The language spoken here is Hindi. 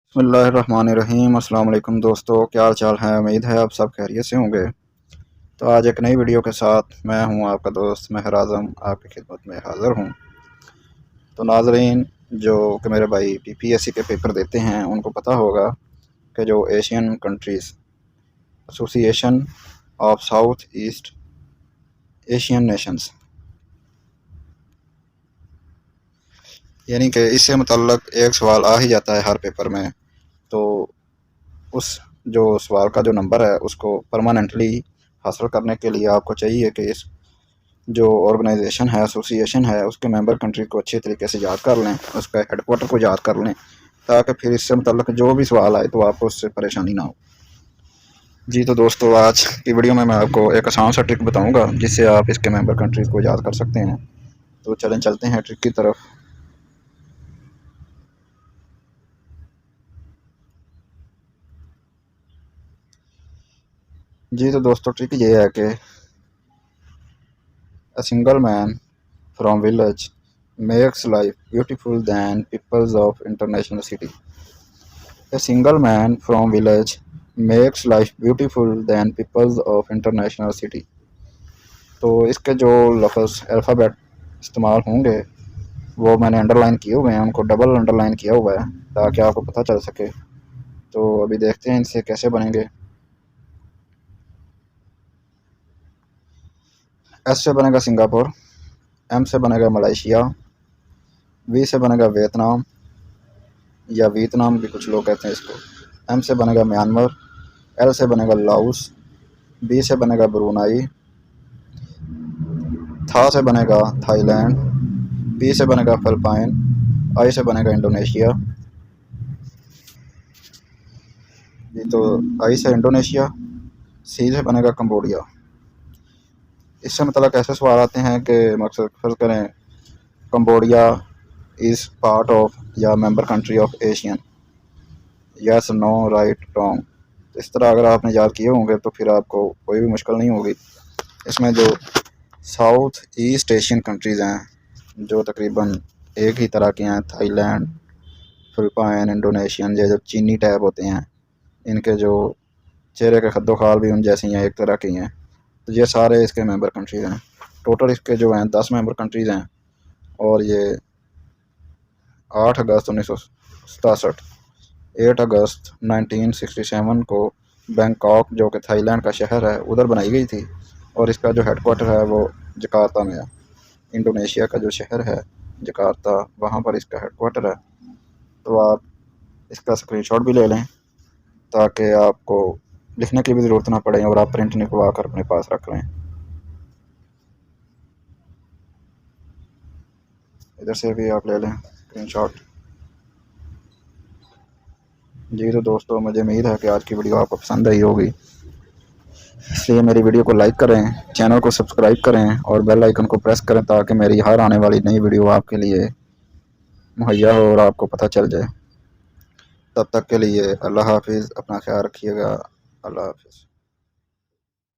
बिस्मिल्लाहिर्रहमानिर्रहीम। अस्सलाम वालेकुम दोस्तों, क्या हाल चाल है। उम्मीद है आप सब खैरियत से होंगे। तो आज एक नई वीडियो के साथ मैं हूं आपका दोस्त महर आज़म आपकी खिदमत में हाज़िर हूं। तो नाज़रीन, जो कि मेरे भाई पीपीएससी के पेपर देते हैं उनको पता होगा कि जो Asian countries association of south east Asian Nations, यानी कि इससे मुतल्लक एक सवाल आ ही जाता है हर पेपर में। तो उस जो सवाल का जो नंबर है उसको परमानेंटली हासिल करने के लिए आपको चाहिए कि इस जो ऑर्गेनाइजेशन है, एसोसिएशन है, उसके मेंबर कंट्री को अच्छे तरीके से याद कर लें, उसका हेडक्वार्टर को याद कर लें, ताकि फिर इससे मुतल्लिक जो भी सवाल आए तो आपको उससे परेशानी ना हो। जी तो दोस्तों, आज की वीडियो में मैं आपको एक आसान सा ट्रिक बताऊंगा जिससे आप इसके मेंबर कंट्रीज़ को याद कर सकते हैं। तो चलें चलते हैं ट्रिक की तरफ। जी तो दोस्तों, ट्रिक ये है कि a single man from village makes life beautiful than peoples of international city. A single man from village makes life beautiful than peoples of international city. तो इसके जो लफ्ज़ अल्फ़ाबेट इस्तेमाल होंगे वो मैंने अंडरलाइन किए हुए हैं, उनको डबल अंडरलाइन किया हुआ है ताकि आपको पता चल सके। तो अभी देखते हैं इनसे कैसे बनेंगे। एस से बनेगा सिंगापुर, एम से बनेगा मलेशिया, वी से बनेगा वियतनाम या वियतनाम भी कुछ लोग कहते हैं इसको, एम से बनेगा म्यांमार, एल से बनेगा लाओस, बी से बनेगा ब्रुनाई, था से बनेगा थाईलैंड, पी से बनेगा फिलिपाइन, आई से बनेगा इंडोनेशिया। जी तो आई से इंडोनेशिया, सी से बनेगा कंबोडिया। इससे मतलब ऐसे सवाल आते हैं कि मकसद फर्ज करें कंबोडिया इज़ पार्ट ऑफ या member country of ASEAN, yes no right wrong. इस तरह अगर आपने याद किए होंगे तो फिर आपको कोई भी मुश्किल नहीं होगी। इसमें जो साउथ ईस्ट एशियन कंट्रीज़ हैं जो तकरीबन एक ही तरह के हैं, थाईलैंड, फिलिपाइन, इंडोनेशियन, ये जो चीनी टैप होते हैं, इनके जो चेहरे के खद्दो खाल भी उन जैसे ही हैं, एक तरह के ही हैं। तो ये सारे इसके मेंबर कंट्रीज़ हैं। टोटल इसके जो हैं 10 मेंबर कंट्रीज़ हैं और ये 8 अगस्त 1967, 8 अगस्त 1967 को बैंकॉक जो कि थाईलैंड का शहर है उधर बनाई गई थी और इसका जो हेडक्वार्टर है वो जकार्ता में है। इंडोनेशिया का जो शहर है जकार्ता, वहाँ पर इसका हेडक्वार्टर है। तो आप इसका स्क्रीनशॉट भी ले लें ताकि आपको लिखने की भी ज़रूरत ना पड़े और आप प्रिंट निकलवा कर अपने पास रख लें। इधर से भी आप ले लें स्क्रीनशॉट। जी तो दोस्तों, मुझे उम्मीद है कि आज की वीडियो आपको पसंद आई होगी, इसलिए मेरी वीडियो को लाइक करें, चैनल को सब्सक्राइब करें और बेल आइकन को प्रेस करें ताकि मेरी हर आने वाली नई वीडियो आपके लिए मुहैया हो और आपको पता चल जाए। तब तक के लिए अल्लाह हाफिज़, अपना ख्याल रखिएगा। अल्लाह हाफिज़।